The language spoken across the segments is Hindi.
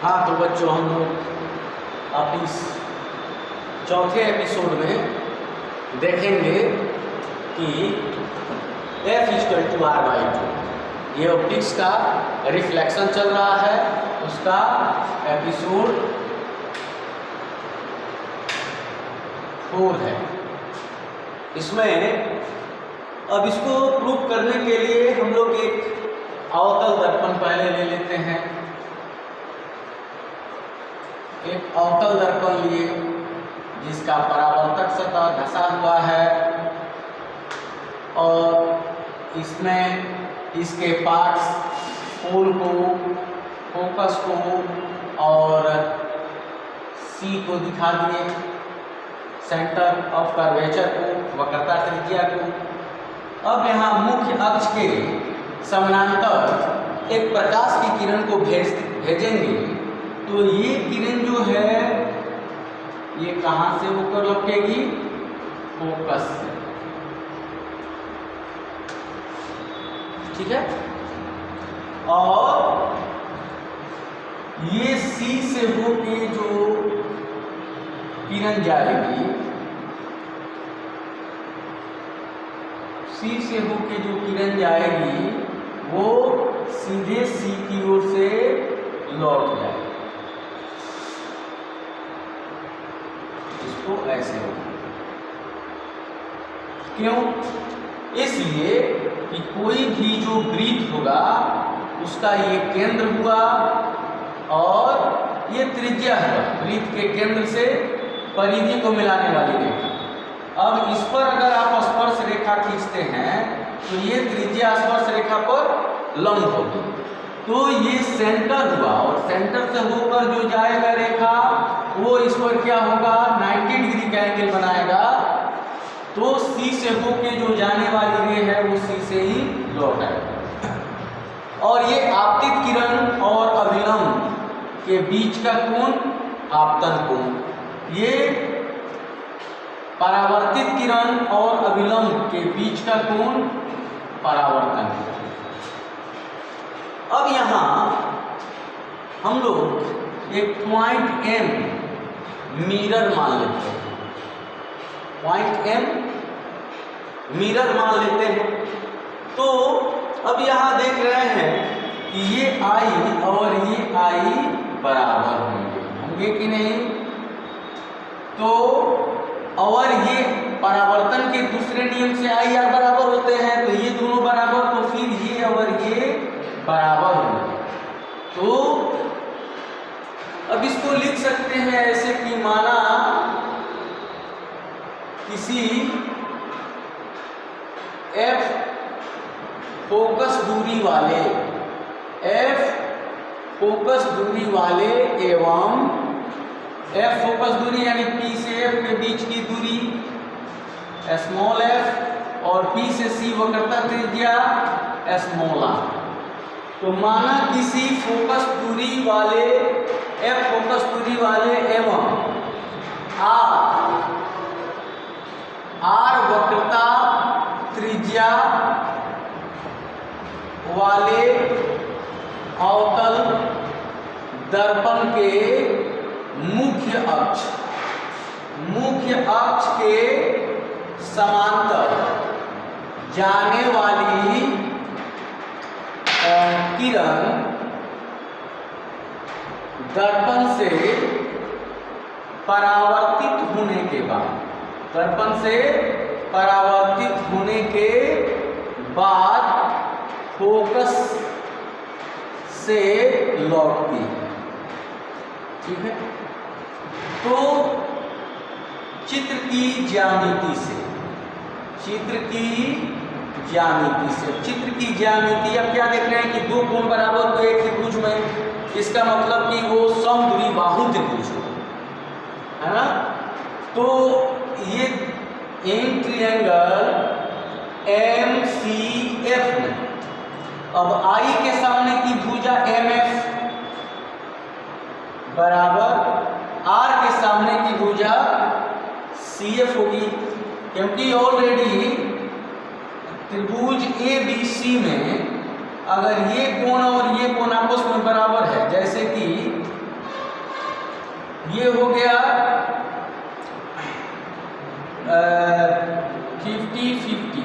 हाँ तो बच्चों, हम लोग अब इस चौथे एपिसोड में देखेंगे कि F=R/2। ये ऑप्टिक्स का रिफ्लेक्शन चल रहा है, उसका एपिसोड 4 है। इसमें अब इसको प्रूव करने के लिए हम लोग एक अवतल दर्पण पहले ले लेते हैं। एक अवतल दर्पण लिए जिसका परावर्तक सतह धंसा हुआ है और इसमें इसके पार्ट्स पोल को, फोकस को और सी को दिखा दिए, सेंटर ऑफ कर्वेचर को, वक्रता त्रिज्या को। अब यहाँ मुख्य अक्ष के समानांतर एक प्रकाश की किरण को भेजेंगे तो ये किरण जो है ये कहाँ से होकर लौटेगी? फोकस से। ठीक है। और ये सी से होके जो किरण जाएगी, सी से होके जो किरण जाएगी वो सीधे सी की ओर से लौट जाएगी। इसको ऐसे होगा। क्यों? इसलिए कि कोई भी जो वृत्त होगा उसका ये केंद्र हुआ और ये त्रिज्या हुआ, वृत्त के केंद्र से परिधि को मिलाने वाली रेखा। अब इस पर अगर आप स्पर्श रेखा खींचते हैं तो ये त्रिज्या स्पर्श रेखा पर लंब होगी, तो ये सेंटर हुआ और सेंटर से होकर जो जाएगा रेखा वो इस पर क्या होगा? 90 डिग्री का एंगल बनाएगा। तो सी से होके जो जाने वाली रे है वो सी से ही लौट आएगा। और ये आपतित किरण और अभिलंब के बीच का कोण आपतन कोण, ये परावर्तित किरण और अभिलंब के बीच का कोण परावर्तन कोण। अब यहाँ हम लोग एक पॉइंट M मिरर मान लेते हैं। पॉइंट M मिरर मान लेते हैं। तो अब यहाँ देख रहे हैं कि ये I और ये I बराबर होंगे कि नहीं? तो और ये परावर्तन के दूसरे नियम से I R बराबर होते हैं, तो ये दोनों बराबर, तो फिर ये और ये बराबर होंगे। तो अब इसको लिख सकते हैं ऐसे कि माना किसी F फोकस दूरी वाले, F फोकस दूरी वाले एवं F फोकस दूरी यानी P से F के बीच की दूरी स्मॉल f और P से C वक्रता त्रिज्या स्मॉल r। तो माना किसी फोकस दूरी वाले, F फोकस दूरी वाले एवं R वक्रता त्रिज्या वाले अवतल दर्पण के मुख्य अक्ष के समांतर जाने वाली किरण दर्पण से परावर्तित होने के बाद, दर्पण से परावर्तित होने के बाद फोकस से लौटती है। ठीक है। तो चित्र की ज्यामिति से, चित्र की ज्यामिति अब क्या देख रहे हैं कि दो कोण बराबर हुए एक त्रिभुज में, इसका मतलब कि वो समद्विबाहु त्रिभुज हो, है ना? तो ये एम ट्रायंगल MCF में अब I के सामने की भुजा MF बराबर R के सामने की भुजा CF होगी, क्योंकि ऑलरेडी त्रिभुज ABC में अगर ये कोण और ये कोण आपस में बराबर है, जैसे कि ये हो गया 50-50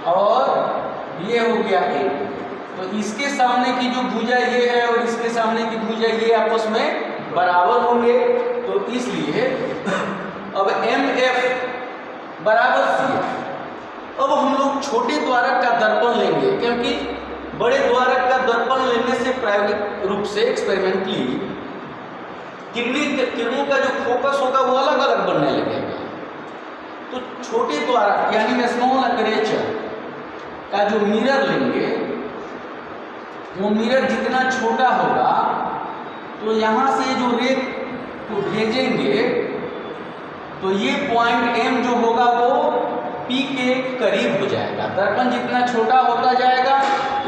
और ये हो गया 8। तो इसके सामने की जो भुजा ये है और इसके सामने की भुजा ये आपस में बराबर होंगे, तो इसलिए अब MF बराबर CF। अब हम लोग छोटे द्वारक का दर्पण लेंगे, क्योंकि बड़े द्वारक का दर्पण लेने से प्रायोगिक रूप से एक्सपेरिमेंटली किरणों का जो फोकस होगा वो अलग अलग बनने लगेगा। तो छोटे द्वारक यानी स्मॉल अपर्चर का जो मिरर लेंगे, वो मिरर जितना छोटा होगा तो यहाँ से जो रे को भेजेंगे तो ये पॉइंट M जो होगा वो P के करीब हो जाएगा। दर्पण जितना छोटा होता जाएगा,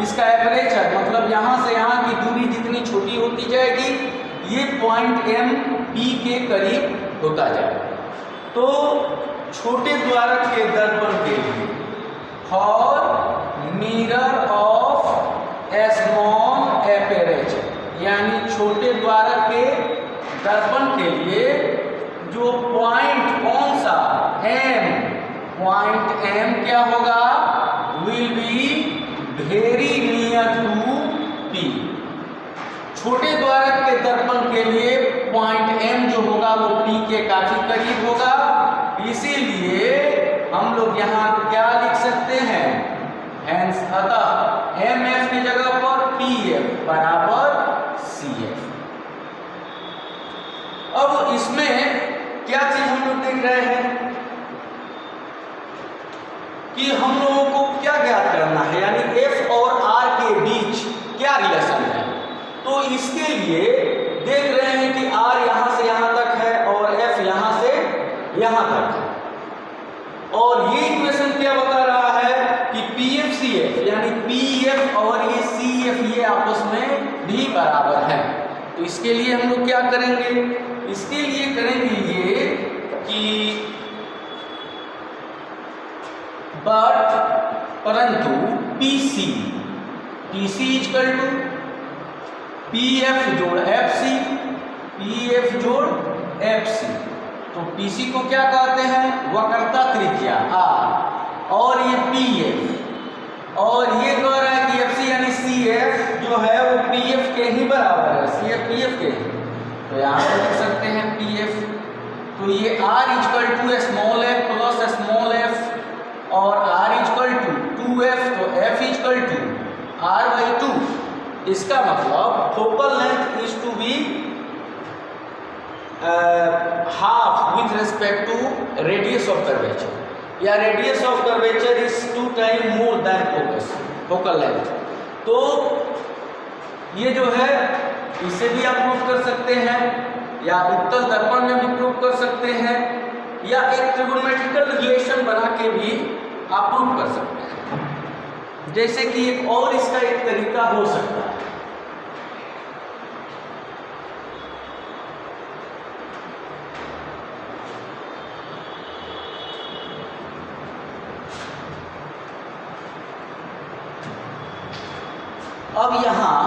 इसका एपरेचर मतलब यहाँ से यहाँ की दूरी जितनी छोटी होती जाएगी, ये पॉइंट M P के करीब होता जाएगा। तो छोटे द्वारक के दर्पण के लिए for mirror of small aperture, यानी छोटे द्वारक के दर्पण के लिए जो पॉइंट कौन सा M, पॉइंट M क्या होगा, will be very near to P। छोटे द्वारक के दर्पण के लिए पॉइंट M जो होगा वो P के काफी करीब होगा, इसीलिए हम लोग यहाँ क्या लिख सकते हैं, हेंस अतः MF की जगह पर PF बराबर CF। अब इसमें क्या चीज हम लोग देख रहे हैं कि हम लोगों को क्या ज्ञात करना है, यानी F और R के बीच क्या रिलेशन है। तो इसके लिए देख रहे हैं कि R यहाँ से यहाँ तक है और F यहाँ से यहाँ तक है, और ये इक्वेशन क्या बता रहा है कि PF-CF यानी PF और ये CF ये आपस में भी बराबर है। तो इसके लिए हम लोग क्या करेंगे, इसके लिए करेंगे ये कि परंतु PC इक्वल टू PF जोड़ FC, PF जोड़ FC। तो PC को क्या कहते हैं, वक्रता त्रिज्या R, और ये PF, और ये कह रहा है कि FC यानी CF जो है वो PF के ही बराबर है, CF PF के ही। तो यहाँ पर लिख सकते हैं PF। तो ये R equal to small f plus small f और R इक्वल टू 2f, तो F इक्वल टू R/2। इसका मतलब focal length is to be half with respect to radius of curvature, या radius of curvature is 2 times more than focal length। तो ये जो है इसे भी आप प्रूव कर सकते हैं, या उत्तल दर्पण में भी प्रूव कर सकते हैं, या एक ट्रिगोनोमेट्रिकल रिलेशन बना के भी आप प्रूव कर सकते हैं। जैसे कि एक और इसका एक तरीका हो सकता है, अब यहाँ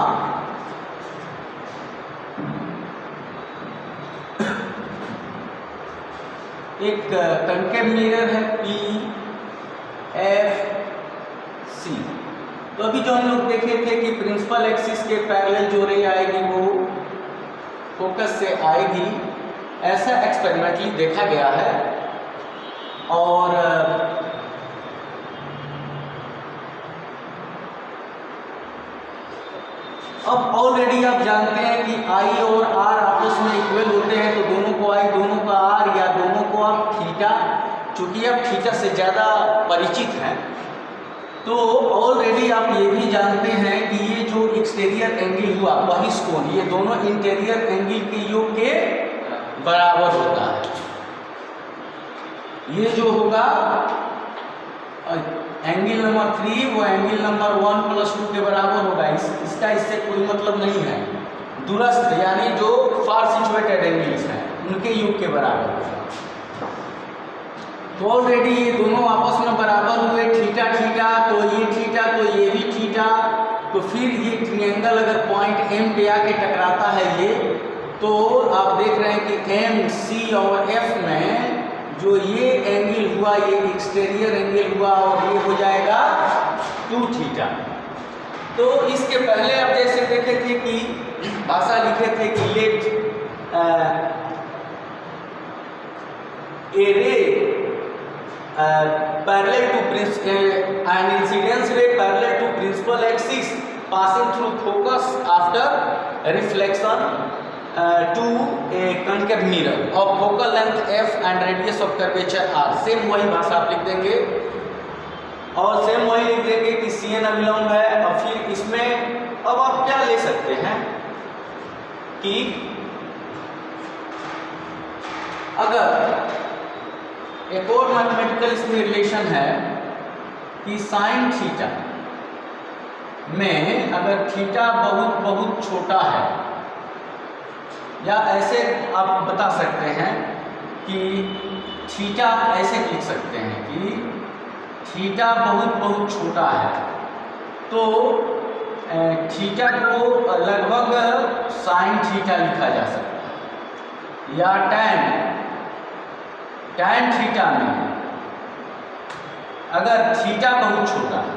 एक कनकेव मिरर है PFC। तो अभी जो हम लोग देखे थे कि प्रिंसिपल एक्सिस के पैरेलल जो रे आएगी वो फोकस से आएगी, ऐसा एक्सपेरिमेंटली देखा गया है। और अब ऑलरेडी आप जानते हैं कि I और R आपस में इक्वल होते हैं, तो दोनों को I दोनों का R या दोनों को आप थीटा, चूंकि आप थीटा से ज़्यादा परिचित हैं, तो ऑलरेडी आप ये भी जानते हैं कि ये जो एक्सटीरियर एंगल हुआ बहिष्कोण, ये दोनों इंटीरियर एंगल के योग के बराबर होता है। ये जो होगा एंगल नंबर 3 वो एंगल नंबर 1 + 2 के बराबर होगा। इसका इससे कोई मतलब नहीं है। दूरस्थ यानी जो फार सिचुएटेड एंगल्स हैं उनके योग के बराबर होगा। तो ऑलरेडी ये दोनों आपस में बराबर हुए, थीटा थीटा, तो ये थीटा तो ये भी थीटा। तो फिर ये ट्रायंगल अगर पॉइंट M पे आके टकराता है ये, तो आप देख रहे हैं कि एम, सी और एफ में जो ये एंगल हुआ ये एक्सटीरियर एंगल हुआ और ये हो जाएगा 2 थीटा। तो इसके पहले आप जैसे देखे थे कि भाषा लिखे थे कि let a ray parallel to an incidence ray parallel to principal axis passing through focus after reflection to a concave mirror of focal length f and radius of curvature r। Same वही भाषा आप लिख देंगे और सेम वही लिख देंगे कि CN अभिलंब है। और फिर इसमें अब आप क्या ले सकते हैं कि अगर एक और मैथमेटिकल इसमें रिलेशन है कि साइन थीटा में अगर थीटा बहुत छोटा है, या ऐसे आप बता सकते हैं कि थीटा ऐसे लिख सकते हैं कि थीटा बहुत छोटा है, तो थीटा को लगभग साइन थीटा लिखा जा सकता है। या टैन थीटा में अगर थीटा बहुत छोटा है,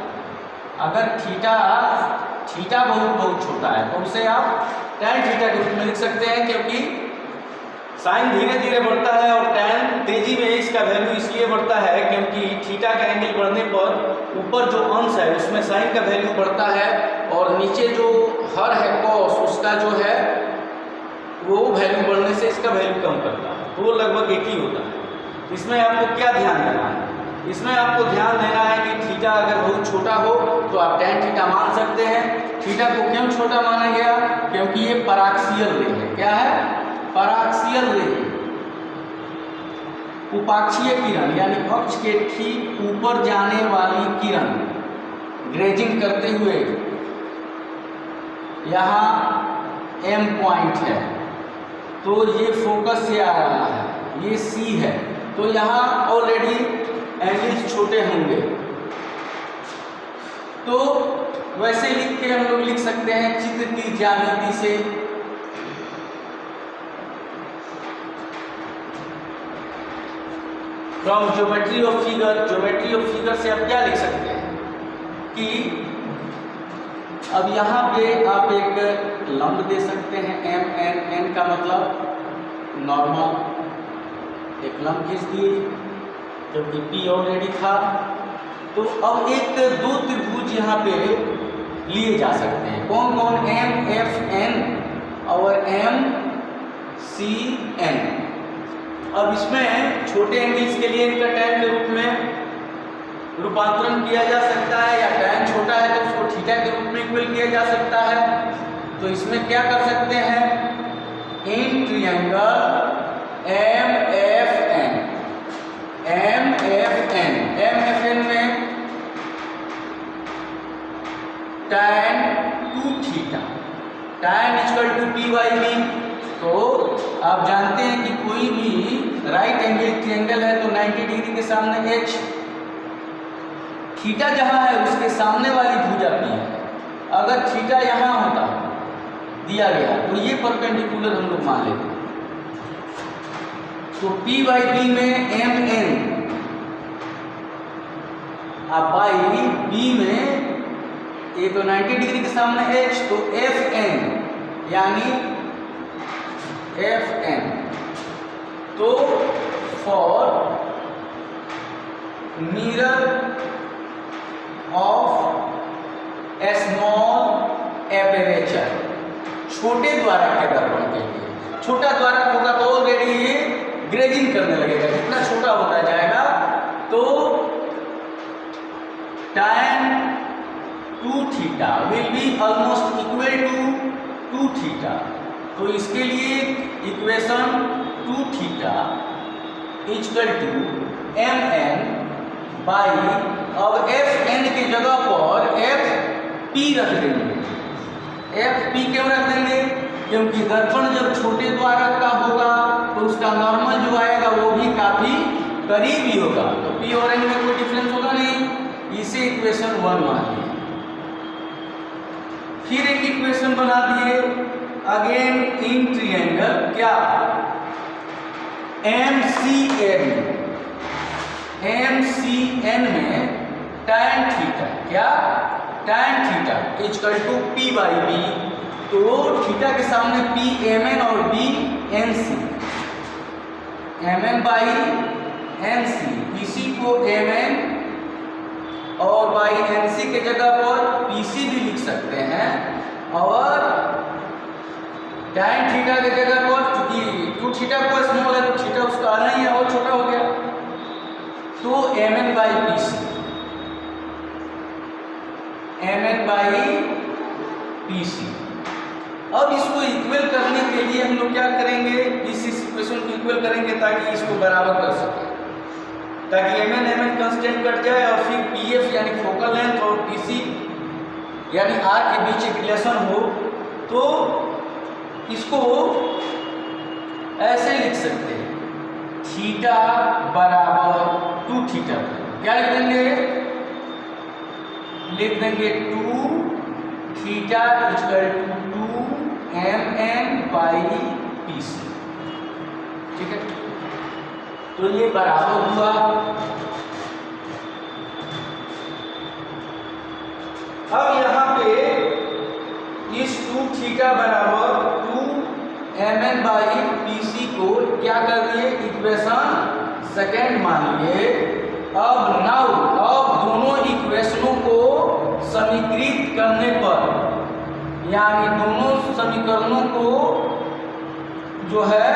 अगर थीटा बहुत छोटा है तो उसे आप टैन थीटा के रूप में लिख सकते हैं, क्योंकि साइन धीरे धीरे बढ़ता है और टैन तेजी में इसका वैल्यू इसलिए बढ़ता है क्योंकि थीटा का एंगल बढ़ने पर ऊपर जो अंश है उसमें साइन का वैल्यू बढ़ता है और नीचे जो हर है कॉस उसका जो है वो वैल्यू बढ़ने से इसका वैल्यू कम करता है, तो वो लगभग एक ही होता है। इसमें आपको क्या ध्यान देना है? इसमें आपको ध्यान देना है कि थीटा अगर बहुत छोटा हो तो आप टैन थीटा मान सकते हैं। थीटा को क्यों छोटा माना गया? क्योंकि ये पराक्सीय रे है। क्या है? पराक्सीय रे। उपाक्षीय किरण यानी अक्ष के ठीक ऊपर जाने वाली किरण ग्रेजिंग करते हुए यहाँ M पॉइंट है, तो ये फोकस से आ रहा है, ये C है, तो यहाँ ऑलरेडी एंगल्स छोटे होंगे। तो वैसे लिख के हम लोग लिख सकते हैं चित्र की ज्यामिति से from geometry of figure. Geometry of figure से आप क्या लिख सकते हैं कि अब यहाँ पे आप एक लंब दे सकते हैं n का मतलब नॉर्मल, एक लंब खींच दिए क्योंकि P ऑलरेडी था। तो अब एक दो त्रिभुज यहाँ पे लिए जा सकते हैं। कौन कौन? MFN और MCN। अब इसमें छोटे एंगल्स के लिए इनका टैन के रूप में रूपांतरण किया जा सकता है, या टैन छोटा है तो उसको थीटा के रूप में इक्वल किया जा सकता है। तो इसमें क्या कर सकते हैं? इन ट्रायंगल MFN में tan 2 थीटा tan = P/B। तो आप जानते हैं कि कोई भी राइट एंगल ट्रायंगल है तो 90 डिग्री के सामने H, थीटा जहां है उसके सामने वाली भुजा P है। अगर थीटा यहाँ होता दिया गया तो ये परपेंडिकुलर हम लोग मान लेते हैं। तो P/B में MN, अब बाई B में ये तो 90 डिग्री के सामने H, तो FN यानी FN। तो for mirror of A small aperture, छोटे द्वारक के दर्पण के लिए। छोटा द्वारक होगा तो ऑलरेडी ये ग्रेजिंग करने लगेगा, जितना छोटा होता जाएगा तो tan 2 theta will be almost equal to 2 theta. तो इसके लिए इक्वेशन 2 थीटा = MN बाई, अब FN की जगह पर FP रख देंगे। FP क्यों रख देंगे? क्योंकि दर्पण जब छोटे द्वारक का होगा तो उसका नॉर्मल जो आएगा वो भी काफी करीब ही होगा, तो P और N में कोई डिफरेंस होगा नहीं। इसे इक्वेशन 1 मान लिया। फिर एक इक्वेशन बना दिए अगेन इन ट्रायंगल क्या MCN में tan थीटा क्या tan theta equal to P/B। तो थीटा के सामने P mn और B nc, mn/nc, PC को mn और बाई nc के जगह पर PC भी लिख सकते हैं, और tan थीटा के जगह पर चूंकि 2 थीटा को स्मॉल है तो थीटा उसका आना ही है और छोटा हो गया, तो mn/PC, mn/PC। अब इसको इक्वल करने के लिए हम लोग क्या करेंगे, इस इक्वेशन को इक्वल करेंगे ताकि इसको बराबर कर सकें, ताकि mn कांस्टेंट कट जाए और फिर PF यानी फोकल लेंथ और PC यानी R के बीच एक रिलेशन हो। तो इसको ऐसे लिख सकते हैं, थीटा बराबर 2 थीटा, क्या लिख देंगे, लिख देंगे 2 थीटा इक्वल टू 2 mn/PC। ठीक है, तो ये बराबर हुआ। अब यहाँ पे इस 2 थीटा बराबर 2 mn/PC को क्या कर दिए, इक्वेशन सेकेंड मान लिए। अब दोनों इक्वेशनों को समीकृत करने पर, यानी दोनों समीकरणों को जो है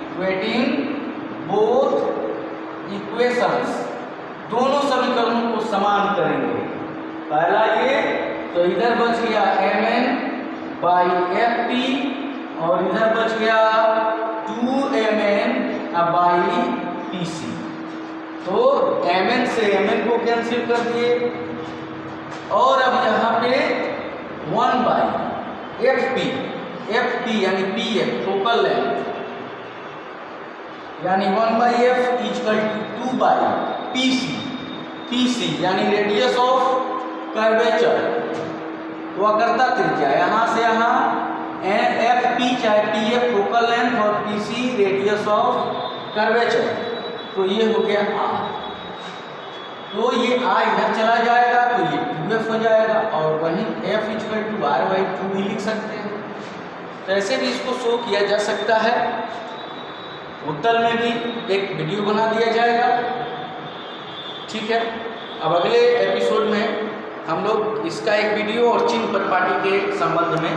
इक्वेटिंग बोथ इक्वेशंस, दोनों समीकरणों को समान करेंगे। पहला ये, तो इधर बच गया mn/FP और इधर बच गया 2mn/PC। तो mn से mn को कैंसिल कर दिए, और अब यहाँ पे 1/FP यानी PF फोकल लेंथ, यानी 1/F इक्वल टू 2/PC यानी रेडियस ऑफ कर्वेचर, वक्रता त्रिज्या, यहाँ से यहाँ FP चाहे PF फोकल लेंथ और PC रेडियस ऑफ कर्वेचर, तो ये हो गया R। तो ये R इधर चला जाएगा तो ये 2F हो जाएगा, और वहीं F इक्वल टू R/2 भी लिख सकते हैं। तो ऐसे भी इसको शो किया जा सकता है। उत्तर में भी एक वीडियो बना दिया जाएगा। ठीक है, अब अगले एपिसोड में हम लोग इसका एक वीडियो और चिन्ह परिपाटी के संबंध में